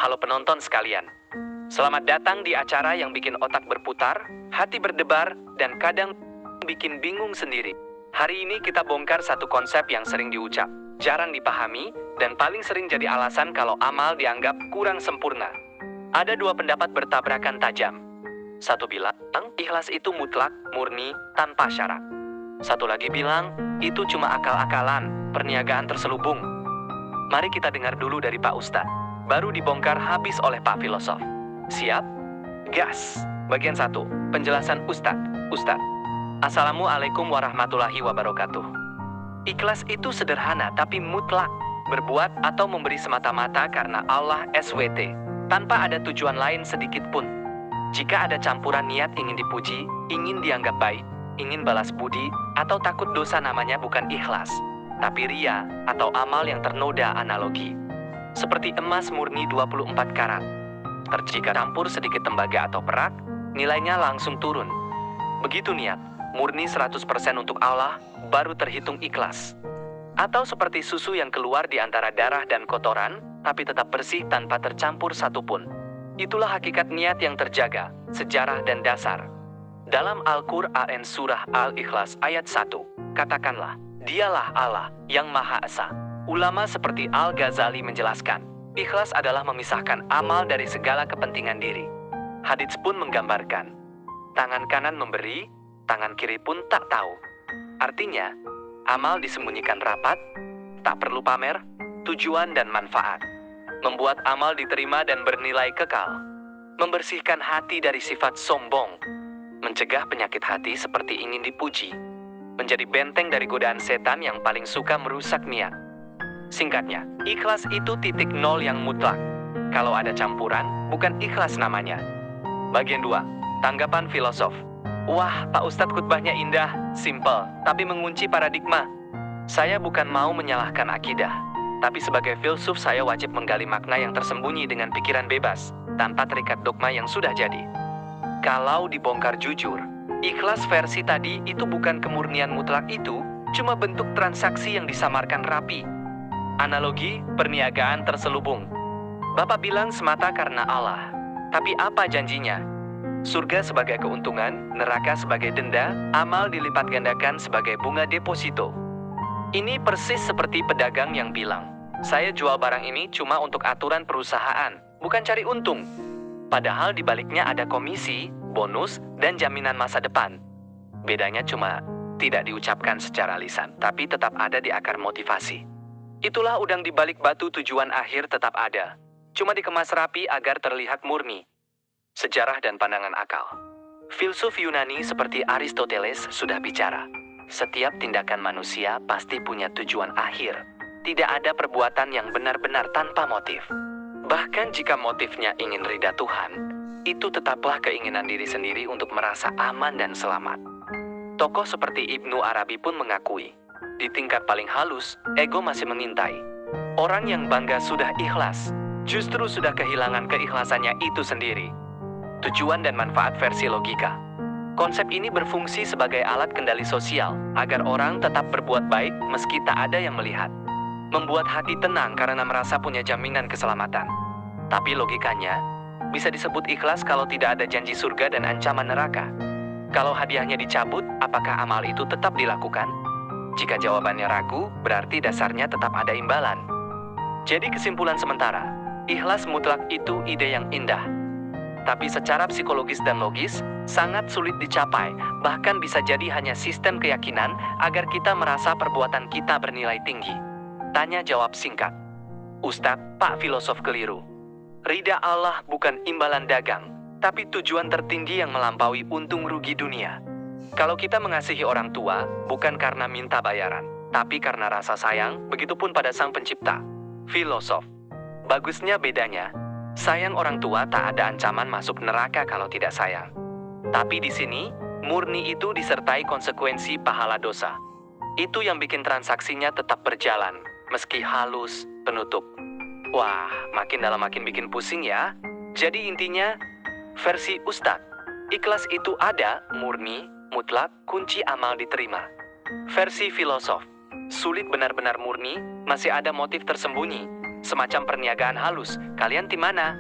halo penonton sekalian. Selamat datang di acara yang bikin otak berputar, hati berdebar, dan kadang bikin bingung sendiri. Hari ini kita bongkar satu konsep yang sering diucap, jarang dipahami, dan paling sering jadi alasan kalau amal dianggap kurang sempurna. Ada dua pendapat bertabrakan tajam. Satu bilang, ikhlas itu mutlak, murni, tanpa syarat. Satu lagi bilang, itu cuma akal-akalan, perniagaan terselubung. Mari kita dengar dulu dari Pak Ustadz. Baru dibongkar habis oleh Pak Filosof. Siap? Gas! Bagian 1. Penjelasan Ustadz. Assalamualaikum warahmatullahi wabarakatuh. Ikhlas itu sederhana tapi mutlak. Berbuat atau memberi semata-mata karena Allah SWT. Tanpa ada tujuan lain sedikit pun. Jika ada campuran niat ingin dipuji, ingin dianggap baik, ingin balas budi, atau takut dosa, namanya bukan ikhlas, tapi ria atau amal yang ternoda analogi. Seperti emas murni 24 karat. Jika campur sedikit tembaga atau perak, nilainya langsung turun. Begitu niat, murni 100% untuk Allah, baru terhitung ikhlas. Atau seperti susu yang keluar di antara darah dan kotoran, tapi tetap bersih tanpa tercampur satupun. Itulah hakikat niat yang terjaga, sejarah dan dasar. Dalam Al-Quran Surah Al-Ikhlas ayat 1, katakanlah, Dialah Allah yang Maha Esa. Ulama seperti Al-Ghazali menjelaskan, ikhlas adalah memisahkan amal dari segala kepentingan diri. Hadits pun menggambarkan, tangan kanan memberi, tangan kiri pun tak tahu. Artinya, amal disembunyikan rapat, tak perlu pamer, tujuan dan manfaat. Membuat amal diterima dan bernilai kekal. Membersihkan hati dari sifat sombong. Mencegah penyakit hati seperti ingin dipuji. Menjadi benteng dari godaan setan yang paling suka merusak niat. Singkatnya, ikhlas itu titik nol yang mutlak. Kalau ada campuran, bukan ikhlas namanya. Bagian 2. Tanggapan filosof. Wah, Pak Ustadz khutbahnya indah, simple, tapi mengunci paradigma. Saya bukan mau menyalahkan akidah, tapi sebagai filsuf saya wajib menggali makna yang tersembunyi dengan pikiran bebas, tanpa terikat dogma yang sudah jadi. Kalau dibongkar jujur, ikhlas versi tadi itu bukan kemurnian mutlak itu, cuma bentuk transaksi yang disamarkan rapi. Analogi, perniagaan terselubung. Bapak bilang semata karena Allah. Tapi apa janjinya? Surga sebagai keuntungan, neraka sebagai denda, amal dilipat gandakan sebagai bunga deposito. Ini persis seperti pedagang yang bilang, saya jual barang ini cuma untuk aturan perusahaan, bukan cari untung. Padahal di baliknya ada komisi, bonus, dan jaminan masa depan. Bedanya cuma tidak diucapkan secara lisan, tapi tetap ada di akar motivasi. Itulah udang di balik batu, tujuan akhir tetap ada. Cuma dikemas rapi agar terlihat murni. Sejarah dan pandangan akal. Filsuf Yunani seperti Aristoteles sudah bicara. Setiap tindakan manusia pasti punya tujuan akhir. Tidak ada perbuatan yang benar-benar tanpa motif. Bahkan jika motifnya ingin ridha Tuhan, itu tetaplah keinginan diri sendiri untuk merasa aman dan selamat. Tokoh seperti Ibnu Arabi pun mengakui, di tingkat paling halus, ego masih mengintai. Orang yang bangga sudah ikhlas, justru sudah kehilangan keikhlasannya itu sendiri. Tujuan dan manfaat versi logika. Konsep ini berfungsi sebagai alat kendali sosial, agar orang tetap berbuat baik meski tak ada yang melihat. Membuat hati tenang karena merasa punya jaminan keselamatan. Tapi logikanya, bisa disebut ikhlas kalau tidak ada janji surga dan ancaman neraka. Kalau hadiahnya dicabut, apakah amal itu tetap dilakukan? Jika jawabannya ragu, berarti dasarnya tetap ada imbalan. Jadi kesimpulan sementara, ikhlas mutlak itu ide yang indah. Tapi secara psikologis dan logis, sangat sulit dicapai, bahkan bisa jadi hanya sistem keyakinan agar kita merasa perbuatan kita bernilai tinggi. Tanya jawab singkat. Ustadz, Pak Filosof keliru. Ridha Allah bukan imbalan dagang, tapi tujuan tertinggi yang melampaui untung rugi dunia. Kalau kita mengasihi orang tua, bukan karena minta bayaran, tapi karena rasa sayang, begitupun pada sang pencipta. Filosof. Bagusnya bedanya, sayang orang tua tak ada ancaman masuk neraka kalau tidak sayang. Tapi di sini, murni itu disertai konsekuensi pahala dosa. Itu yang bikin transaksinya tetap berjalan, meski halus, penutup. Wah, makin dalam makin bikin pusing ya. Jadi intinya, versi Ustadz, ikhlas itu ada, murni, mutlak, kunci amal diterima. Versi filosof, sulit benar-benar murni, masih ada motif tersembunyi. Semacam perniagaan halus. Kalian tim mana?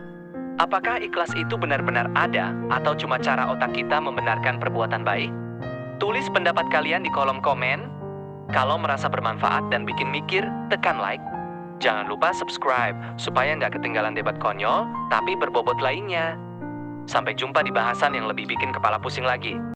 Apakah ikhlas itu benar-benar ada atau cuma cara otak kita membenarkan perbuatan baik? Tulis pendapat kalian di kolom komen. Kalau merasa bermanfaat dan bikin mikir, tekan like. Jangan lupa subscribe supaya nggak ketinggalan debat konyol tapi berbobot lainnya. Sampai jumpa di bahasan yang lebih bikin kepala pusing lagi.